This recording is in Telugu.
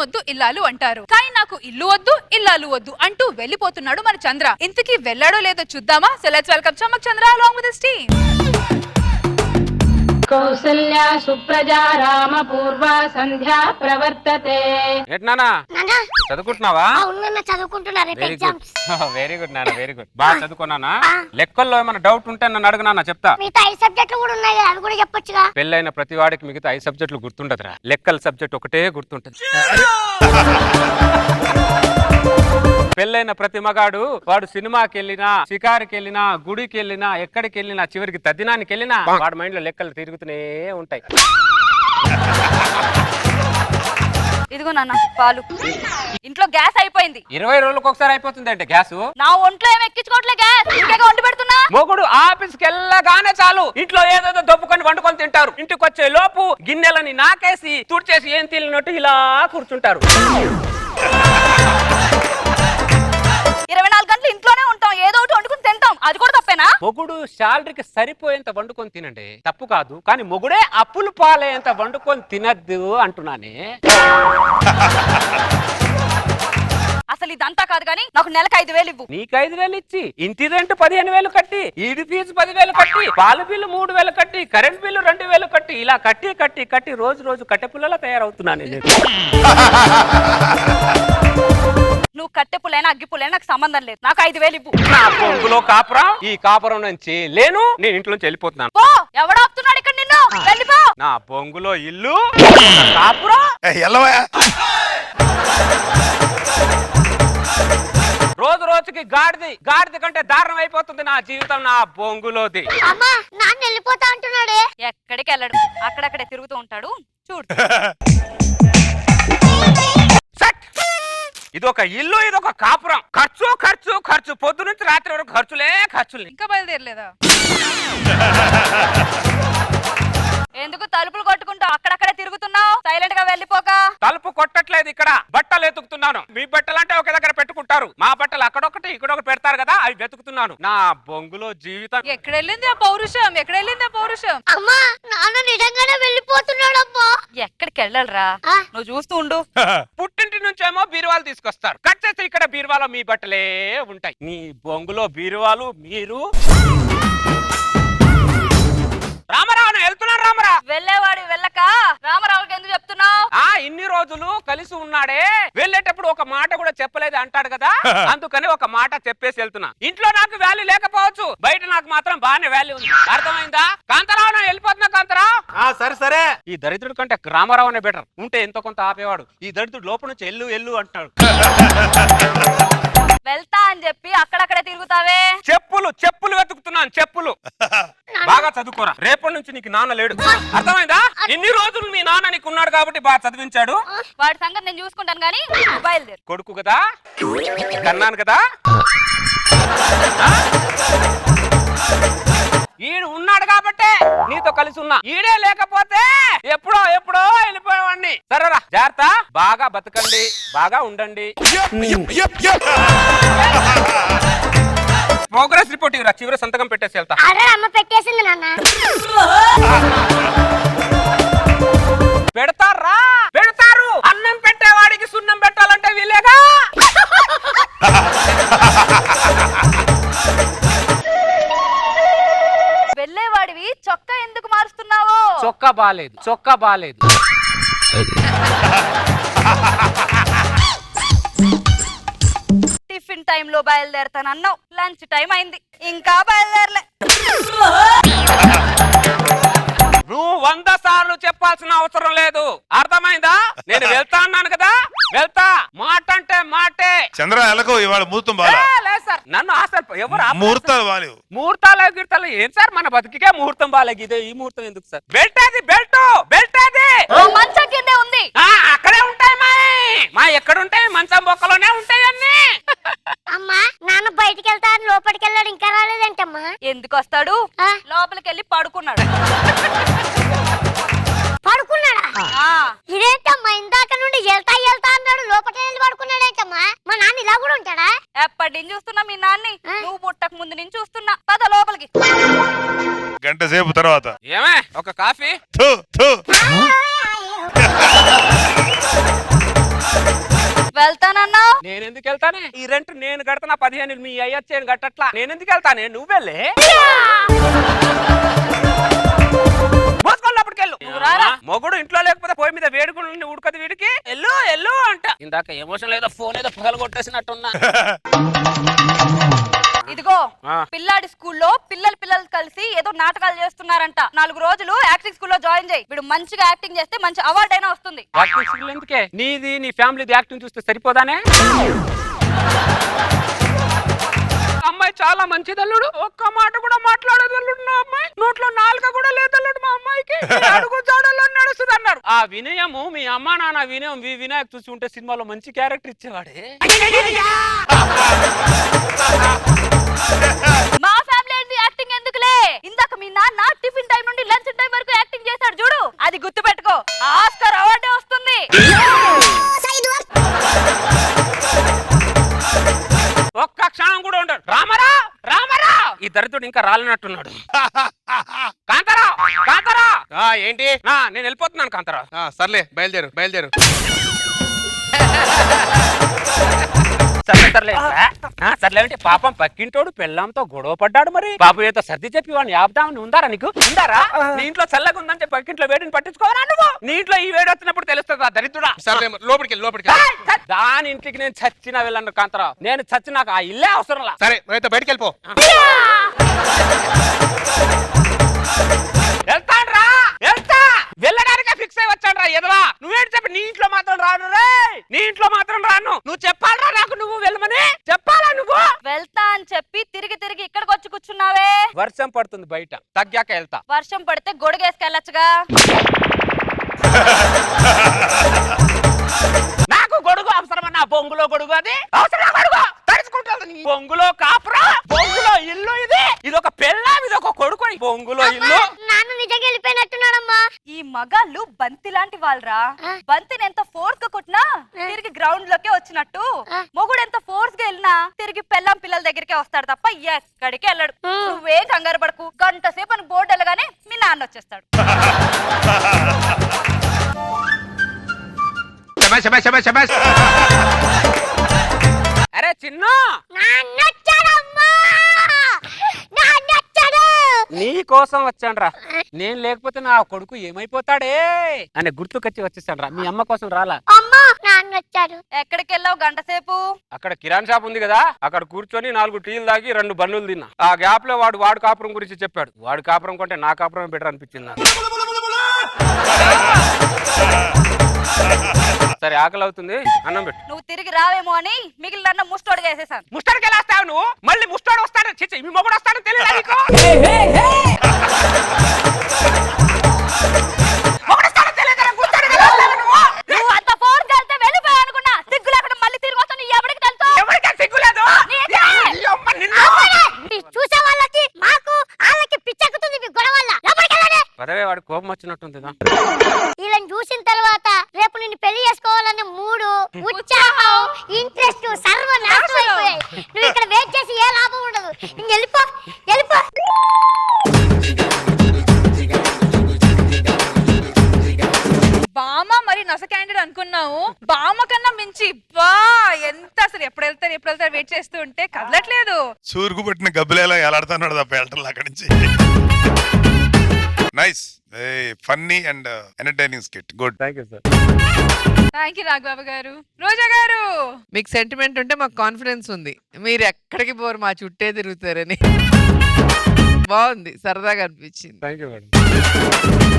వద్దు ఇల్లాలు అంటారు. కానీ నాకు ఇల్లు వద్దు ఇల్లాలు వద్దు అంటూ వెళ్ళిపోతున్నాడు మన చంద్ర. ఇంతకీ వెళ్ళాడో లేదో చూద్దామా? So let's welcome Chamak Chandra along with his team. Kausalya సుప్రజా రామ పూర్వ సంధ్యా ప్రవర్తతే. ఏంటన్నా చదువుకుంటున్నావా? అవునన్నా చదువుకుంటున్నా. వెరీ గుడ్ వెరీ గుడ్ నాన్న వెరీ గుడ్. బాగా చదువుకున్నానా? లెక్కల్లో ఏమైనా డౌట్ ఉంటే నన్ను అడుగునా చెప్తా. మిగతా 5 సబ్జెక్టులు కూడా ఉన్నాయి కదా, అవి కూడా చెప్పొచ్చుగా. పెళ్ళైన ప్రతి వాడికి మిగతా 5 సబ్జెక్టులు గుర్తుండదురా. లెక్కల సబ్జెక్ట్ ఒకటే గుర్తుంటది. పెళ్ళైన ప్రతి మగాడు వాడు సినిమాకి వెళ్ళినా, షికారుకి వెళ్ళినా, గుడికి వెళ్ళినా, ఎక్కడికి వెళ్ళినా, చివరికి తద్దినానికి వెళ్ళినా వాడి మైండ్ లో లెక్కలు తిరుగుతూనే ఉంటాయి. ఇదిగో నాన్న పాలు. ఇంట్లో గ్యాస్ అయిపోయింది. 20 రోజులకు ఒకసారి అయిపోతుంది అంటే గ్యాస్. నా ఒంట్లో ఏం ఎక్కించుకోవట్లే గ్యాస్. ఇంకేగా వండి పెడుతున్నా. మొగుడు ఆఫీస్కి వెళ్ళగానే చాలు ఇంట్లో ఏదేదో దొప్పుకొని వండుకొని తింటారు. ఇంటికి వచ్చే లోపు గిన్నెలని నాకేసి తుడిచేసి ఏం తెలియనట్టు ఇలా కూర్చుంటారు. 24 గంటలు ఇంట్లోనే ఉంటాం, ఏదో ఒకటి వండుకుని తింటాం. అది కూడా తప్పేనా? మొగుడు శాలరీకి సరిపోయేంత వండుకొని తినండి, తప్పు కాదు. కానీ మొగుడే అప్పులు పాలేంత వండుకొని తినద్దు అంటున్నానే. అసలు ఇదంతా కాదు కానీ నాకు నెలకు 5,000 ఇవ్వు. నీకు 5,000 ఇచ్చి ఇంటి రెంట్ 15,000 కట్టి, ఈడి ఫీజు 10,000 కట్టి, పాల బిల్లు 3,000 కట్టి, కరెంట్ బిల్లు 2,000 కట్టి, ఇలా కట్టి కట్టి కట్టి రోజు కట్టె పుల్లలా తయారవుతున్నాను. నువ్వు కట్టె పుల్లైనా అగ్గి పుల్లైనా నాకు సంబంధం లేదు. నాకు 5,000 ఇవ్వు. నా పొంగులో కాపురం, ఈ కాపురం నుంచి లేను, నేను ఇంట్లో నుంచి వెళ్ళిపోతున్నాను. పో. ఎవడాపుతున్నాడు ఇక్కడ నిన్ను? వెళ్ళిపో. నా బొంగులో ఇల్లు కాపురం. రోజుకి గాడిది కంటే దారుణం అయిపోతుంది నా జీవితం, నా బొంగులోది. అమ్మా నాన్న వెళ్ళిపోతా అంటున్నాడే. ఎక్కడికి వెళ్ళడు, అక్కడక్కడే తిరుగుతూ ఉంటాడు. చూడు. ఇదొక ఇల్లు, ఇదొక కాపురం. ఖర్చు ఖర్చు ఖర్చు, పొద్దు నుంచి రాత్రి వరకు ఖర్చులే ఖర్చులే. ఇంకా బయలుదేరలేదా? ఎందుకు తలుపులు కొట్టుకుంటూ అక్కడక్కడే తిరుగుతున్నావు? సైలెంట్ గా వెళ్ళిపోక. తలుపు కొట్టట్లేదు, ఇక్కడ బట్టలు ఎతుకుతున్నాను. మీ బట్టలు అంటే ఒక దగ్గర పెట్టుకుంటారు, మా బట్టలు అక్కడొకటి ఇక్కడొకటి పెడతారు కదా, అవి వెతుకుతున్నాను. నా బొంగులో జీవితం. ఎక్కడెళ్ళింది ఆ పౌరుషం? ఎక్కడెళ్ళింది ఆ పౌరుషం? అమ్మా నాన్న నిజంగానే వెళ్ళిపోతున్నాడమ్మా. ఎక్కడికి వెళ్ళాలరా? నువ్వు చూస్తూ ఉండు. పుట్టింటి నుంచేమో బీరువాలు తీసుకొస్తారు, కట్ చేస్తే ఇక్కడ బీరువాలో మీ బట్టలే ఉంటాయి. నీ బొంగులో బీరువాలు మీరు. రామరావు వెళ్తున్నా. రామరా వెళ్ళేవాడు వెళ్ళక రామరావుకి ఎందుకు చెప్తున్నావు? ఇన్ని రోజులు కలిసి ఉన్నాడే, వెళ్ళేటప్పుడు ఒక మాట కూడా చెప్పలేదు అంటాడు కదా, అందుకని ఒక మాట చెప్పేసి వెళ్తున్నా. ఇంట్లో నాకు వాల్యూ లేకపోవచ్చు, బయట నాకు మాత్రం బాగానే వాల్యూ ఉంది. అర్థమైందా? కాంతారావు నేను వెళ్ళిపోతున్నా. కాంతారావు సరే సరే. ఈ దరిద్రుడి కంటే రామారావు అనే బెటర్, ఉంటే ఎంతో కొంత ఆపేవాడు. ఈ దరిద్రుడు లోపల నుంచి ఎల్లు అంటున్నాడు. వెళ్తా అని చెప్పి అక్కడక్కడే తిరుగుతావే. చెప్పులు వెతుకుతున్నాను. చెప్పులు బాగా చదువుకోరా, రేపటి నుంచి నీకు నాన్న లేడు. అర్థమైందా? ఇన్ని రోజులు మీ నాన్న నీకు ఉన్నాడు కాబట్టి బాగా చదివించాడు. వాడి సంగతి నేను చూసుకుంటాను కానీ బయలుదేరు. కొడుకు కదా, కన్నాను కదా. ఈడు ఉన్నాడు కాబట్టే నీతో కలిసి ఉన్నా, ఈడే లేకపోతే ఎప్పుడో వెళ్ళిపోయేవాడిని. సరేరా, జాగ్రత్త. బాగా బతకండి, బాగా ఉండండి. ప్రోగ్రెస్ రిపోర్ట్ ఇవ్వరా, చివరి సంతకం పెట్టేసి వెళ్తా. అమ్మ పెట్టేసింది నాన్న. పెడతారు. అన్నం పెట్టేవాడికి సున్నం పెట్టాలంటే వీలేగా. వెళ్ళేవాడివి చొక్కా ఎందుకు మారుస్తున్నావు? చొక్కా బాలేదు. టిఫిన్ టైమ్ లో బయలుదేరతానన్నావు, లంచ్ టైం అయింది, ఇంకా బయలుదేరలే. నువ్వు 100 సార్లు చెప్పాల్సిన అవసరం లేదు, అర్థమైందా? నేను వెళ్తా అన్నాను కదా, వెళ్తా. మాట అంటే మాటే. చంద్ర ఎలాగో ఇవాళ ముహూర్తం బాగా సార్, నన్ను అసలు ఎవరు ముహూర్తాలు బాలేవు. ముహూర్తాలు గిర్తాలు ఏం సార్? మన బతికే ముహూర్తం బాలేదు. ఇదే ఈ ముహూర్తం ఎందుకు సార్? బెల్ట్ అది. మంచం కిందే ఉంది. అక్కడే ఉంటాయి మా ఎక్కడుంటాయి? మంచం బొక్కలోనే ఉంటాయి అన్ని. అమ్మా నాన్న బయటికి వెళ్తాను, లోపలికి వెళ్ళాడు, ఇంకా రాలేదంటమ్మా. ఎందుకు వస్తాడు? లోపలికి వెళ్ళి పడుకున్నాడు. ఇదేంటమ్మా ఇందాక నుండి వెళ్తా అన్నాడు, లోపలికి వెళ్ళి పడుకున్నాడేంటమ్మా? మా నాన్న ఇలా కూడా ఉంటాడా? ఎప్పటి నుంచి చూస్తున్నా మీ నాన్ని, నువ్వు పుట్టక ముందు నుంచి చూస్తున్నా. పద లోపలికి. గంట సేపు తర్వాత ఏమే ఒక కాఫీ? వెళ్తానన్నా. నేను ఎందుకు వెళ్తానే? ఈ రెంట్ నేను కడతానా 15 మీ అయ్యొచ్చేను కట్టట్లా. నేను ఎందుకు వెళ్తానే? నువ్వు వెళ్ళే మోసుకొల్లప్పటికెళ్ళు. మొగుడు ఇంట్లో లేకపోతే పోయి మీద వేడుకుని ఉడకదు వీడికి. ఎల్లు ఎల్లు అంట. ఇందాక ఎమోషన్ లేదో ఫోన్ ఏదో పగలు కొట్టేసినట్టున్నా. ఇదిగో పిల్లాడి స్కూల్లో పిల్లలు కలిసి ఏదో నాటకాలు చేస్తున్నారంట. 4 రోజులు యాక్టింగ్ స్కూల్లో జాయిన్ చేయి. వీడు మంచిగా యాక్టింగ్ చేస్తే మంచి అవార్డు అయినా వస్తుంది. యాక్టింగ్ స్కూల్ ఎందుకే? నీది నీ ఫ్యామిలీది యాక్టింగ్ చూస్తే సరిపోదానే? అమ్మాయి చాలా మంచిది అల్లుడు. ఒక్క మాట కూడా మాట్లాడేది అల్లుడు. నా అమ్మాయి నోట్లో నాలుక కూడా లేదు అల్లుడు. మా అమ్మాయికి అడుగు జాడల్లో నడుస్తుంది అన్నారు. ఆ వినయము మీ అమ్మా నాన్న వినయం వినాయక్ చూసి ఉంటే సినిమాలో మంచి క్యారెక్టర్ ఇచ్చేవాడే. మా ఫ్యామిలీ యాక్టింగ్ ఎందుకులే. ఇందాక మీ నాన్న టిఫిన్ టైం నుండి లంచ్ టైం వరకు యాక్టింగ్ చేశాడు చూడు. అది గుర్తు పెట్టుకో. ఆస్కార్ అవార్డే వస్తుంది. ఒక్క క్షణం కూడా ఉండడు. రామరా రామరా ఈ దరిద్రుడు ఇంకా రాలినట్టున్నాడు. కాంతారా కాంతారా ఏంటి? నేను వెళ్ళిపోతున్నాను కాంతారా. సర్లే బయలుదేరు. సర్లే అంటే పాపం పక్కింటోడు పెళ్ళంతో గొడవ పడ్డాడు. మరి బాబు ఏదో సర్ది చెప్పి వాడిని ఆపుదామని ఉందారా నీకు? ఉందారా? నీ ఇంట్లో చల్లగా ఉందంటే పక్కింట్లో వేడిని పట్టించుకోవాలా నువ్వు? నీ ఇంట్లో ఈ వేడి వచ్చినప్పుడు తెలుస్తుంది దరిద్రుడా. సర్లే లోపలికి. దాని ఇంటికి నేను చచ్చినా వెళ్ళను కాంతారావు. నేను చచ్చినాక ఆ ఇల్లే అవసరంలా. సరే బయటికి వెళ్ళిపో. వెళ్తాడ్రా వెళ్తా. వెళ్ళడానికే ఫిక్స్ అయి వచ్చాడ్రా ఎదవా. నువ్వేంటి చెప్పి నీ ఇంట్లో మాత్రం రాను రే. నీ ఇంట్లో మాత్రం రాను. నువ్వు చెప్పాలరా నాకు నువ్వు వెళ్ళమని? చెప్పాలా నువ్వు? వెళ్తా అని చెప్పి తిరిగి ఇక్కడికి వచ్చి కూర్చున్నావే. వర్షం పడుతుంది బయట, తగ్గాక వెళ్తా. వర్షం పడితే గొడుగేసుకెళ్ళొచ్చుగా. నాకు గొడుగు అవసరమన్నా? బొంగులో గొడుగు అది అవసరం. గొడుగు తడుచుకుంటుంది. బొంగులో కాపురా, బొంగులో ఇల్లు. ఇది ఒక పెళ్ళాం, ఇది ఒక కొడుకు. బొంగులో ఇల్లు. నాన్న నిజంగా వెళ్ళిపోయినట్టున్నాడమ్మా. ఈ మగాళ్ళు బంతి లాంటి వాళ్ళరా. బంతిని ఎంత ఫోర్స్ గా కొట్టినా తిరిగి గ్రౌండ్ లోకే వచ్చినట్టు, మొగుడు ఎంత ఫోర్స్ గా వెళ్ళినా తిరిగి పెళ్ళాం పిల్లల దగ్గరికే వస్తాడు తప్ప ఎక్కడికి వెళ్ళడు. నువ్వే కంగారు పడకు. గంట సేపు అని బోర్డు వెళ్ళగానే మీ నాన్న వచ్చేస్తాడు. అరే చిన్న నీ కోసం వచ్చాన్రా. నేను లేకపోతే నా కొడుకు ఏమైపోతాడే అనే గుర్తుకొచ్చి వచ్చేసాడ్రా. మీ అమ్మ కోసం రాలా? అమ్మా నాన్న వచ్చారు. ఎక్కడికి వెళ్ళావు గంట సేపు? అక్కడ కిరాణా షాప్ ఉంది కదా, అక్కడ కూర్చొని 4 టీలు తాగి 2 బన్నులు తిన్నా. ఆ గ్యాప్ లో వాడు కాపురం గురించి చెప్పాడు. వాడు కాపురం కొంటే నా కాపురం బెటర్ అనిపించింది నాకు. సరే ఆకలి అవుతుంది, అన్నం పెట్టు. నువ్వు తిరిగి రావేమో అని మిగిలిన అన్నం ముష్టోడుగా వేసేసాను. ముస్టాడికి ఎలా వస్తావు నువ్వు? మళ్ళీ ముస్టాడు వస్తాడు. చిచ్చి మీ మొగుడు వస్తాడు తెలియదు నీకు? నువ్వు అంత ఫోర్స్ వెళ్తే వెళ్ళిపోయా అనుకున్నా. సిగ్గు లేకుండా మళ్ళీ తిరిగి వస్తాను. ఎవరికి తెలుసు? ఎవరికీ సిగ్గులేదు. చూసే వాళ్ళకి మాకు వాళ్ళకి పిచ్చెక్కుతుంది మీ గొడవ వల్ల. పదవే వాడు కోపం వచ్చినట్టుంది. వీళ్ళని చూసిన తర్వాత రేపు నిన్ను పెళ్లి చేసుకోవాలనే మూడు, ఉత్సాహం, ఇంట్రెస్ట్ సర్వనాశనం అయిపోయాయి. నువ్వు ఇక్కడ వెయిట్ చేసి ఏ లాభం ఉండదు. వెళ్ళిపో. బామ మరి నొస క్యాండిడేట్ అనుకున్నావు. బామ కన్నా మించి బా ఎంత అసలు ఎప్పుడు వెళ్తారు వెయిట్ చేస్తూ ఉంటే కదలట్లేదు. సూరుకు పట్టిన గబ్బులేలా ఎలాడుతున్నాడు తప్ప వెళ్ళటం అక్కడి నుంచి. Nice, funny and entertaining skit. Good. Thank you sir. Thank you Raghubabu గారు. రోజా గారు, మీకు సెంటిమెంట్ ఉంటే మాకు కాన్ఫిడెన్స్ ఉంది. మీరు ఎక్కడికి పోరు, మా చుట్టే తిరుగుతారని. బాగుంది, సరదాగా అనిపించింది. Thank you madam.